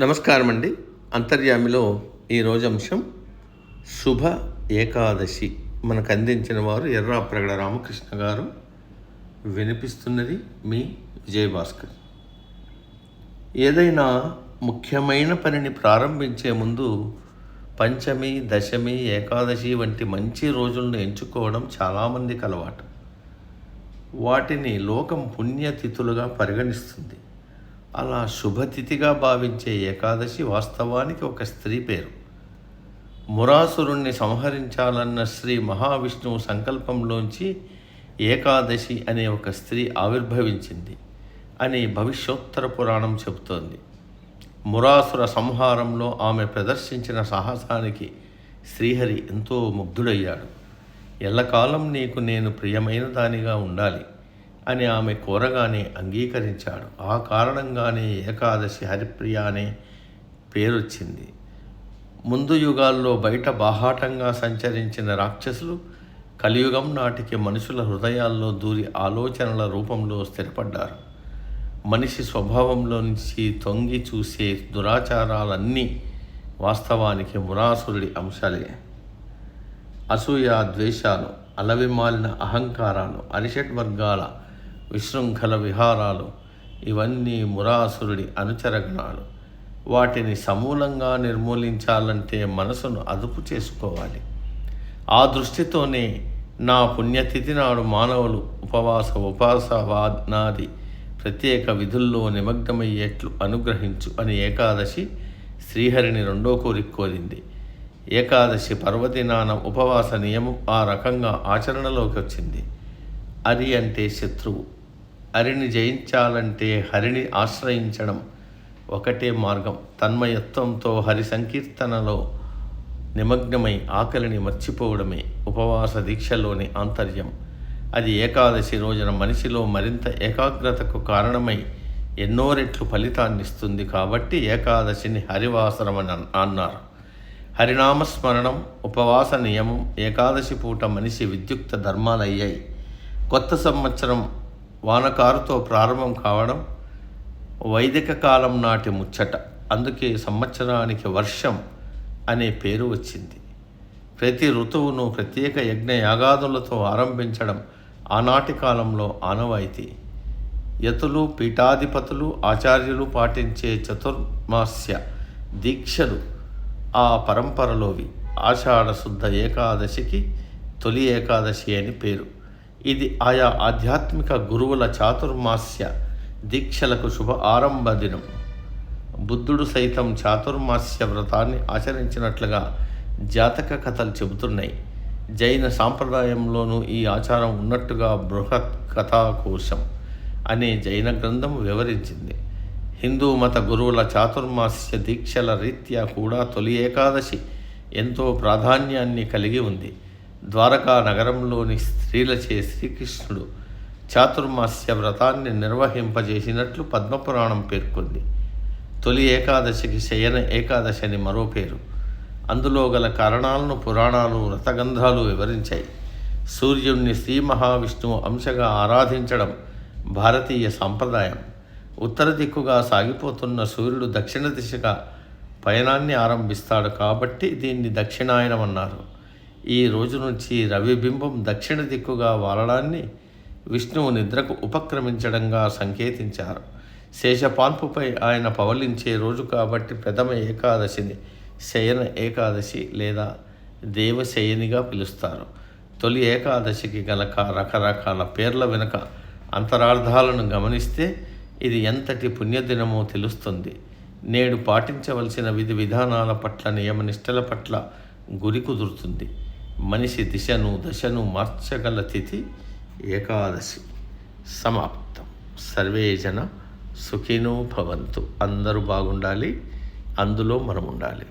నమస్కారం అండి. అంతర్యామిలో ఈరోజు అంశం శుభ ఏకాదశి. మనకు అందించిన వారు ఎర్రాప్రగడ రామకృష్ణ గారు. వినిపిస్తున్నది మీ విజయభాస్కర్. ఏదైనా ముఖ్యమైన పనిని ప్రారంభించే ముందు పంచమి, దశమి, ఏకాదశి వంటి మంచి రోజులను ఎంచుకోవడం చాలామందికి అలవాటు. వాటిని లోకం పుణ్యతిథులుగా పరిగణిస్తుంది. అలా శుభతిథిగా భావించే ఏకాదశి వాస్తవానికి ఒక స్త్రీ పేరు. మురాసురుణ్ణి సంహరించాలన్న శ్రీ మహావిష్ణువు సంకల్పంలోంచి ఏకాదశి అనే ఒక స్త్రీ ఆవిర్భవించింది అని భవిష్యోత్తర పురాణం చెబుతోంది. మురాసుర సంహారంలో ఆమె ప్రదర్శించిన సాహసానికి శ్రీహరి ఎంతో ముగ్ధుడయ్యాడు. ఎల్లకాలం నీకు నేను ప్రియమైన దానిగా ఉండాలి అని ఆమె కోరగానే అంగీకరించాడు. ఆ కారణంగానే ఏకాదశి హరిప్రియ అనే పేరొచ్చింది. ముందు యుగాల్లో బయట బాహాటంగా సంచరించిన రాక్షసులు కలియుగం నాటికి మనుషుల హృదయాల్లో దూరి ఆలోచనల రూపంలో స్థిరపడ్డారు. మనిషి స్వభావంలో నుంచి తొంగి చూసే దురాచారాలన్నీ వాస్తవానికి మురాసురుడి అంశాలే. అసూయ, ద్వేషాలు, అలవిమాలిన అహంకారాలు, అరిషడ్వర్గాల విశృంఖల విహారాలు, ఇవన్నీ మురాసురుడి అనుచరగణాలు. వాటిని సమూలంగా నిర్మూలించాలంటే మనసును అదుపు చేసుకోవాలి. ఆ దృష్టితోనే నా పుణ్యతిథి నాడు మానవులు ఉపాసవానాది ప్రత్యేక విధుల్లో నిమగ్నమయ్యేట్లు అనుగ్రహించు అని ఏకాదశి శ్రీహరిని రెండో కోరింది. ఏకాదశి పర్వదినాన ఉపవాస నియమం ఆ రకంగా ఆచరణలోకి వచ్చింది. అరి అంటే శత్రువు. అరిని జయించాలంటే హరిని ఆశ్రయించడం ఒకటే మార్గం. తన్మయత్వంతో హరి సంకీర్తనలో నిమగ్నమై ఆకలిని మర్చిపోవడమే ఉపవాస దీక్షలోని ఆంతర్యం. అది ఏకాదశి రోజున మనిషిలో మరింత ఏకాగ్రతకు కారణమై ఎన్నో రెట్లు ఫలితాన్నిస్తుంది. కాబట్టి ఏకాదశిని హరివాసరమని అన్నారు. హరినామస్మరణం, ఉపవాస నియమం ఏకాదశి పూట మనిషి విద్యుక్త ధర్మాలయ్యాయి. కొత్త సంవత్సరం వానకారుతో ప్రారంభం కావడం వైదిక కాలం నాటి ముచ్చట. అందుకే సంవత్సరానికి వర్షం అనే పేరు వచ్చింది. ప్రతి ఋతువును ప్రత్యేక యజ్ఞ యాగాదులతో ఆరంభించడం ఆనాటి కాలంలో ఆనవాయితీ. యతులు, పీఠాధిపతులు, ఆచార్యులు పాటించే చతుర్మాస్య దీక్షలు ఆ పరంపరలోవి. ఆషాఢ శుద్ధ ఏకాదశికి తొలి ఏకాదశి అని పేరు. ఇది ఆయా ఆధ్యాత్మిక గురువుల చాతుర్మాస్య దీక్షలకు శుభ ఆరంభ దినం. బుద్ధుడు సైతం చాతుర్మాస్య వ్రతాన్ని ఆచరించినట్లుగా జాతక కథలు చెబుతున్నాయి. జైన సాంప్రదాయంలోనూ ఈ ఆచారం ఉన్నట్టుగా బృహత్ కథాకోశం అనే జైన గ్రంథం వివరించింది. హిందూ మత గురువుల చాతుర్మాస్య దీక్షల రీత్యా కూడా తొలి ఏకాదశి ఎంతో ప్రాధాన్యాన్ని కలిగి ఉంది. ద్వారకా నగరంలోని స్త్రీలచే శ్రీకృష్ణుడు చాతుర్మాస్య వ్రతాన్ని నిర్వహింపజేసినట్లు పద్మపురాణం పేర్కొంది. తొలి ఏకాదశికి శయన ఏకాదశి అని మరో పేరు. అందులో గల కారణాలను పురాణాలు, వ్రతగ్రంథాలు వివరించాయి. సూర్యుణ్ణి శ్రీ మహావిష్ణువు అంశగా ఆరాధించడం భారతీయ సంప్రదాయం. ఉత్తర దిక్కుగా సాగిపోతున్న సూర్యుడు దక్షిణ దిశగా పయనాన్ని ఆరంభిస్తాడు కాబట్టి దీన్ని దక్షిణాయనం అన్నారు. ఈ రోజు నుంచి రవిబింబం దక్షిణ దిక్కుగా వాలడాన్ని విష్ణువు నిద్రకు ఉపక్రమించడంగా సంకేతించారు. శేషపాన్పుపై ఆయన పవలించే రోజు కాబట్టి ప్రథమ ఏకాదశిని శయన ఏకాదశి లేదా దేవశయనిగా పిలుస్తారు. తొలి ఏకాదశికి గల రకరకాల పేర్ల వెనుక అంతరార్థాలను గమనిస్తే ఇది ఎంతటి పుణ్యదినమో తెలుస్తుంది. నేడు పాటించవలసిన విధి విధానాల పట్ల, నియమనిష్టల పట్ల గురి కుదురుతుంది. మనిషి దిశను, దశను మార్చగల తిథి ఏకాదశి. సమాప్తం. సర్వే జన సుఖినో భవంతు. అందరూ బాగుండాలి, అందులో మనం ఉండాలి.